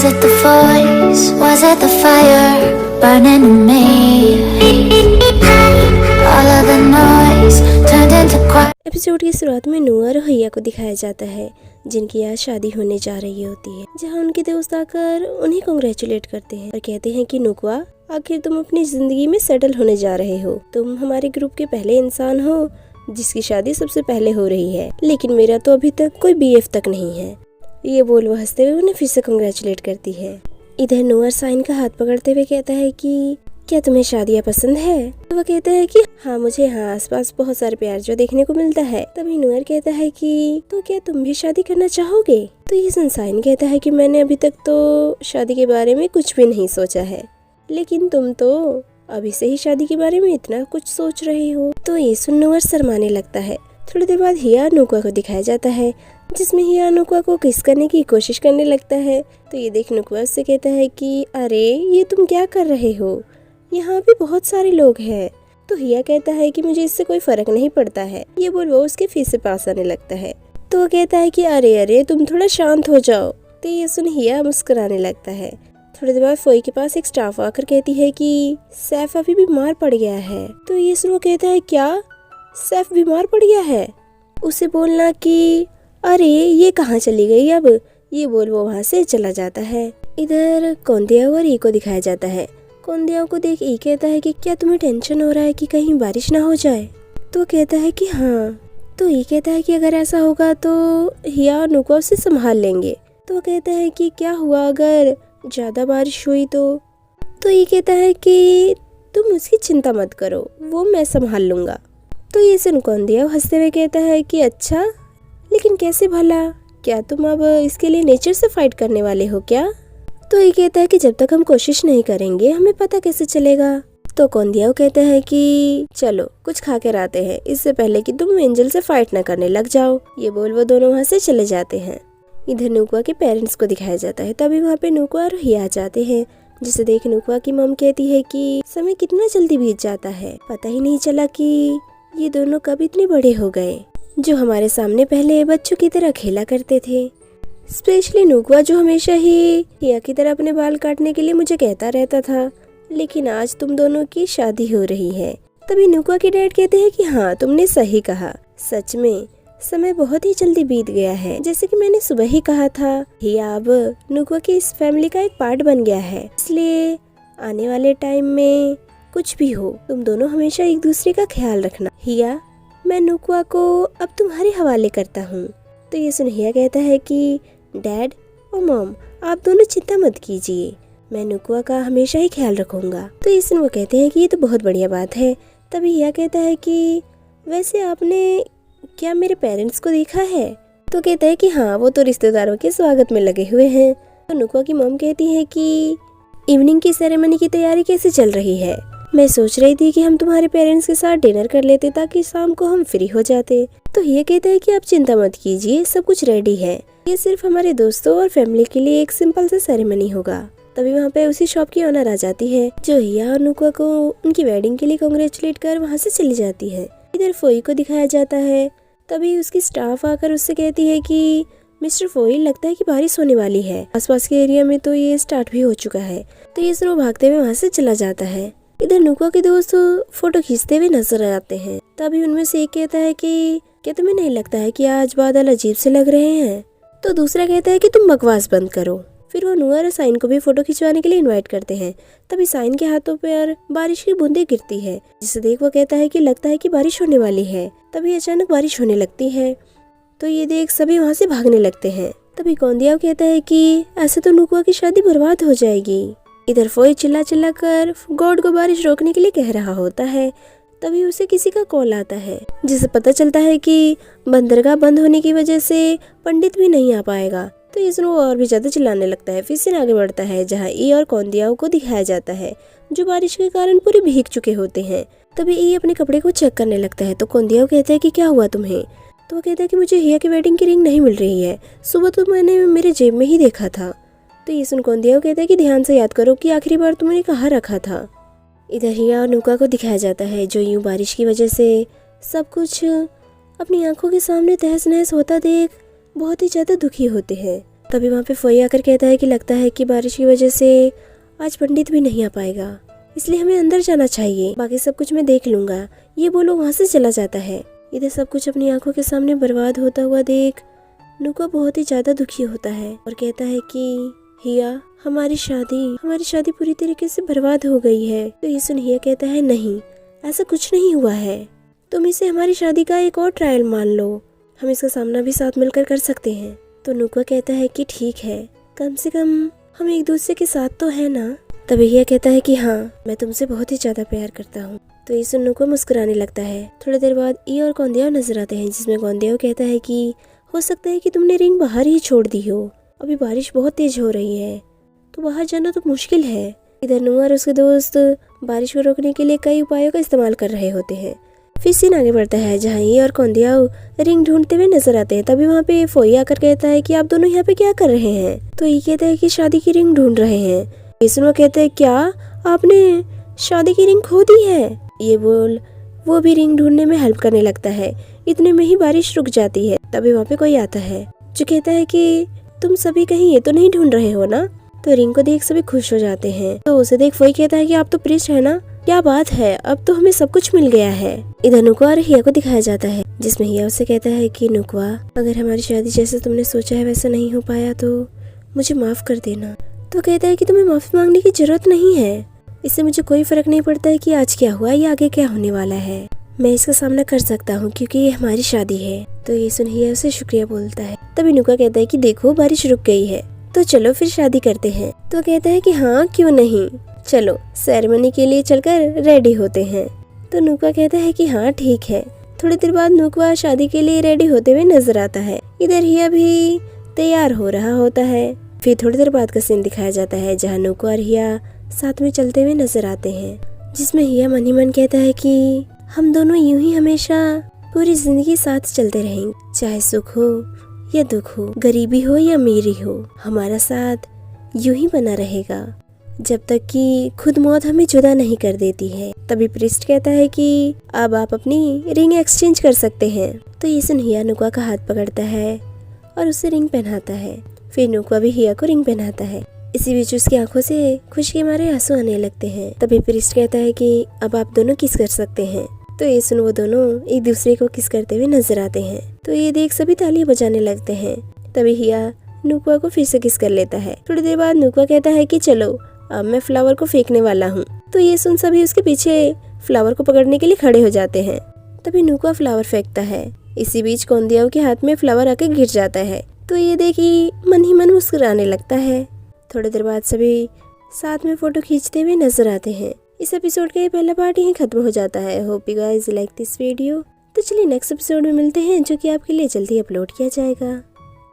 Was it the voice? Was it the fire burning in me? All of the noise turned into quiet. Episode की शुरुआत में नूह और हिया को दिखाया जाता है जिनकी आज शादी होने जा रही होती है, जहां उनके दोस्त आकर उन्हें कांग्रेचुलेट करते हैं और कहते हैं कि नुकवा, आखिर तुम अपनी जिंदगी में सेटल होने जा रहे हो। तुम हमारे ग्रुप के पहले इंसान हो जिसकी शादी सबसे पहले हो रही है, लेकिन मेरा तो अभी तक कोई बीएफ तक नहीं है। ये बोल वो हंसते हुए उन्हें फिर से कांग्रेचुलेट करती है। इधर नूह साइन का हाथ पकड़ते हुए कहता है कि क्या तुम्हें शादियाँ पसंद है? तो वह कहता है कि हाँ, मुझे आसपास बहुत सारे प्यार जो देखने को मिलता है। तभी नूह कहता है कि तो क्या तुम भी शादी करना चाहोगे? तो ये साइन कहता है कि मैंने अभी तक तो शादी के बारे में कुछ भी नहीं सोचा है, लेकिन तुम तो अभी से ही शादी के बारे में इतना कुछ सोच रहे हो। तो ये सुन नूह शर्माने लगता है। थोड़ी देर बाद हिया नुकवा को दिखाया जाता है, जिसमें हिया नुकवा को किस करने की कोशिश करने लगता है। तो ये देख नुकवा उससे कहता है कि अरे ये तुम क्या कर रहे हो, यहाँ भी बहुत सारे लोग हैं। तो हिया कहता है कि मुझे इससे कोई फर्क नहीं पड़ता है। ये बोल वो उसके फीस से पास आने लगता है। तो वो कहता है कि अरे अरे तुम थोड़ा शांत हो जाओ। तो ये सुन हिया मुस्कुराने लगता है। थोड़ी देर बाद फोई के पास एक स्टाफ आकर कहती है कि सैफ अभी बीमार पड़ गया है। तो ये सुन वो कहता है क्या सैफ बीमार पड़ गया है? उसे बोलना कि अरे ये कहाँ चली गई अब। ये बोल वो वहाँ से चला जाता है। इधर कौंदिया और ई को दिखाया जाता है। कौंदिया को देख ई कहता है कि क्या तुम्हें टेंशन हो रहा है कि कहीं बारिश ना हो जाए? तो कहता है कि हाँ। तो ई कहता है कि अगर ऐसा होगा तो हिया और नुकवा उसे संभाल लेंगे। तो कहता है कि क्या हुआ अगर ज्यादा बारिश हुई तो ये कहता है कि तुम उसकी चिंता मत करो, वो मैं संभाल लूंगा। तो ये सुन कौंदिया हंसते हुए कहता है कि अच्छा, लेकिन कैसे भला? क्या तुम अब इसके लिए नेचर से फाइट करने वाले हो क्या? तो ये कहता है कि जब तक हम कोशिश नहीं करेंगे हमें पता कैसे चलेगा। तो कौंदिया कहता है कि चलो कुछ खा कर आते हैं, इससे पहले कि तुम एंजल से फाइट न करने लग जाओ। ये बोल वो दोनों वहाँ से चले जाते हैं। इधर नुकवा के पेरेंट्स को दिखाया जाता है। तभी वहाँ पे नुकवा और हिया आ जाते हैं, जिसे देख नुकवा की मम कहती है कि समय कितना जल्दी बीत जाता है, पता ही नहीं चला कि ये दोनों कब इतने बड़े हो गए, जो हमारे सामने पहले बच्चों की तरह खेला करते थे। स्पेशली नुकवा जो हमेशा ही हिया की तरह अपने बाल काटने के लिए मुझे कहता रहता था, लेकिन आज तुम दोनों की शादी हो रही है। तभी नुकवा के डैड कहते हैं कि हाँ, तुमने सही कहा, सच में समय बहुत ही जल्दी बीत गया है, जैसे कि मैंने सुबह ही कहा था। हिया अब नुकवा की इस फैमिली का एक पार्ट बन गया है, इसलिए आने वाले टाइम में कुछ भी हो तुम दोनों हमेशा एक दूसरे का ख्याल रखना। हिया, मैं नुकवा को अब तुम्हारे हवाले करता हूँ। तो ये सुन हिया कहता है कि डैड और मॉम, आप दोनों चिंता मत कीजिए, मैं नुकवा का हमेशा ही ख्याल रखूंगा। तो ये सुन वो कहते हैं कि ये तो बहुत बढ़िया बात है। तभी हिया कहता है कि वैसे आपने क्या मेरे पेरेंट्स को देखा है? तो कहता है कि हाँ, वो तो रिश्तेदारों के स्वागत में लगे हुए हैं। तो नुकवा की मॉम कहती है कि इवनिंग की सेरेमनी की तैयारी कैसे चल रही है? मैं सोच रही थी कि हम तुम्हारे पेरेंट्स के साथ डिनर कर लेते ताकि शाम को हम फ्री हो जाते। तो ये कहता है कि आप चिंता मत कीजिए, सब कुछ रेडी है, ये सिर्फ हमारे दोस्तों और फैमिली के लिए एक सिंपल सा सेरेमनी होगा। तभी वहाँ पे उसी शॉप की ओनर आ जाती है, जो हिया और नुकवा को उनकी वेडिंग के लिए कांग्रेचुलेट कर वहाँ से चली जाती है। इधर फोई को दिखाया जाता है। तभी उसकी स्टाफ आकर उससे कहती है कि मिस्टर फोई, लगता है कि बारिश होने वाली है, आसपास के एरिया में तो ये स्टार्ट भी हो चुका है। तो ये सुनो भागते हुए वहाँ से चला जाता है। इधर नुकवा के दोस्त फोटो खींचते हुए नजर आते हैं। तभी उनमें से एक कहता है कि क्या तुम्हें नहीं लगता है कि आज बादल अजीब से लग रहे हैं? तो दूसरा कहता है कि तुम बकवास बंद करो। फिर वो नूह और साइन को भी फोटो खिंचवाने के लिए इनवाइट करते हैं। तभी साइन के हाथों पर बारिश की बूंदें गिरती है, जिसे देख वो कहता है कि लगता है कि बारिश होने वाली है। तभी अचानक बारिश होने लगती है। तो ये देख सभी वहाँ से भागने लगते हैं। तभी कौंदिया कहता है कि ऐसे तो नुकवा की शादी बर्बाद हो जाएगी। इधर फोई चिल्ला चिल्ला कर गॉड को बारिश रोकने के लिए कह रहा होता है। तभी उसे किसी का कॉल आता है, जिसे पता चलता है कि बंदरगाह बंद होने की वजह से पंडित भी नहीं आ पाएगा। तो इसमें वो और भी ज्यादा चिल्लाने लगता है। फिर से आगे बढ़ता है, जहाँ ई और कौंदियाओं को दिखाया जाता है, जो बारिश के कारण पूरे भीग चुके होते हैं। तभी ई अपने कपड़े को चेक करने लगता है। तो कौंदियाओं कहता है कि क्या हुआ तुम्हें? तो वो कहता है कि मुझे हिया की वेडिंग की रिंग नहीं मिल रही है, सुबह तो मैंने मेरे जेब में ही देखा था। तो ये सुन कौंदियाओं कहता है कि ध्यान से याद करो कि आखिरी बार तुमने कहाँ रखा था। इधर हिया और नुकवा को दिखाया जाता है, जो यूं बारिश की वजह से सब कुछ अपनी आंखों के सामने तहस नहस होता देख बहुत ही ज्यादा दुखी होते हैं। तभी वहाँ पे फोई आकर कहता है कि लगता है कि बारिश की वजह से आज पंडित भी नहीं आ पाएगा, इसलिए हमें अंदर जाना चाहिए, बाकी सब कुछ मैं देख लूंगा। ये बोलो वहाँ से चला जाता है। इधर सब कुछ अपनी आंखों के सामने बर्बाद होता हुआ देख नुका बहुत ही ज्यादा दुखी होता है और कहता है कि हिया हमारी शादी पूरी तरीके से बर्बाद हो गई है। तो ये सुन हिया कहता है नहीं, ऐसा कुछ नहीं हुआ है, तुम इसे हमारी शादी का एक और ट्रायल मान लो, हम इसका सामना भी साथ मिलकर कर सकते हैं। तो नुका कहता है कि ठीक है, कम से कम हम एक दूसरे के साथ तो है ना। तभी हिया कहता है कि हाँ, मैं तुमसे बहुत ही ज्यादा प्यार करता हूँ। तो ये सुन नुका मुस्कुराने लगता है। थोड़ी देर बाद ई और कौंदिया नजर आते हैं, जिसमें कौंदिया कहता है कि हो सकता है कि तुमने रिंग बाहर ही छोड़ दी हो, अभी बारिश बहुत तेज हो रही है तो बाहर जाना तो मुश्किल है। इधर नुआ और उसके दोस्त बारिश को रोकने के लिए कई उपायों का इस्तेमाल कर रहे होते हैं। फिर सीन आगे बढ़ता है जहाँ ये और कौंदिया रिंग ढूंढते हुए नजर आते हैं। तभी वहाँ पे फोई आकर कहता है कि आप दोनों यहाँ पे क्या कर रहे हैं। तो ये कहता है कि शादी की रिंग ढूंढ रहे हैं। इसमें कहता है क्या आपने शादी की रिंग खो दी है। ये बोल वो भी रिंग ढूंढने में हेल्प करने लगता है। इतने में ही बारिश रुक जाती है। तभी वहाँ पे कोई आता है जो कहता है कि तुम सभी कहीं ये तो नहीं ढूंढ रहे हो ना। तो रिंग को देख सभी खुश हो जाते हैं। तो उसे देख फोई कहता है कि आप तो प्रिस्ट है ना, क्या बात है, अब तो हमें सब कुछ मिल गया है। इधर नुकवा और हिया को दिखाया जाता है, जिसमें हिया उसे कहता है कि नुकवा अगर हमारी शादी जैसे तुमने सोचा है वैसा नहीं हो पाया तो मुझे माफ कर देना। तो कहता है कि तुम्हें माफी मांगने की जरूरत नहीं है, इससे मुझे कोई फर्क नहीं पड़ता है कि आज क्या हुआ या आगे क्या होने वाला है, मैं इसका सामना कर सकता हूँ क्योंकि ये हमारी शादी है। तो ये सुन हिया उसे शुक्रिया बोलता है। तभी नुका कहता है कि देखो बारिश रुक गई है तो चलो फिर शादी करते हैं। तो कहता है कि हाँ क्यों नहीं, चलो सेरेमनी के लिए चलकर रेडी होते हैं। तो नुका कहता है कि हाँ ठीक है। थोड़ी देर बाद नुकवा शादी के लिए रेडी होते हुए नजर आता है। इधर हिया भी तैयार हो रहा होता है। फिर थोड़ी देर बाद का सीन दिखाया जाता है जहाँ नुकवा और हिया साथ में चलते हुए नजर आते हैं, जिसमें हिया मन ही मन कहता है कि हम दोनों यूं ही हमेशा पूरी जिंदगी साथ चलते रहेंगे, चाहे सुख हो या दुख हो, गरीबी हो या अमीरी हो, हमारा साथ यूं ही बना रहेगा जब तक कि खुद मौत हमें जुदा नहीं कर देती है। तभी प्रिस्ट कहता है कि अब आप अपनी रिंग एक्सचेंज कर सकते हैं। तो ये सुन हिया नुकवा का हाथ पकड़ता है और उसे रिंग पहनाता है। फिर नुकवा भी हिया को रिंग पहनाता है। इसी बीच उसकी आंखों से खुशी के मारे आंसू आने लगते हैं। तभी प्रिस्ट कहता है कि अब आप दोनों किस कर सकते हैं। तो ये सुन वो दोनों एक दूसरे को किस करते हुए नजर आते हैं। तो ये देख सभी तालियां बजाने लगते हैं। तभी हिया नुकवा को फिर से किस कर लेता है। थोड़ी देर बाद नुकवा कहता है कि चलो अब मैं फ्लावर को फेंकने वाला हूँ। तो ये सुन सभी उसके पीछे फ्लावर को पकड़ने के लिए खड़े हो जाते हैं। तभी नुकवा फ्लावर फेंकता है। इसी बीच कौंदिया के हाथ में फ्लावर आके गिर जाता है। तो ये देखी मन ही मन मुस्कुराने लगता है। थोड़ी देर बाद सभी साथ में फोटो खींचते हुए नजर आते हैं। इस एपिसोड का ये पहला पार्ट यहीं खत्म हो जाता है। Hope you guys like this video. तो चलिए नेक्स्ट एपिसोड में मिलते हैं, जो कि आपके लिए जल्दी अपलोड किया जाएगा।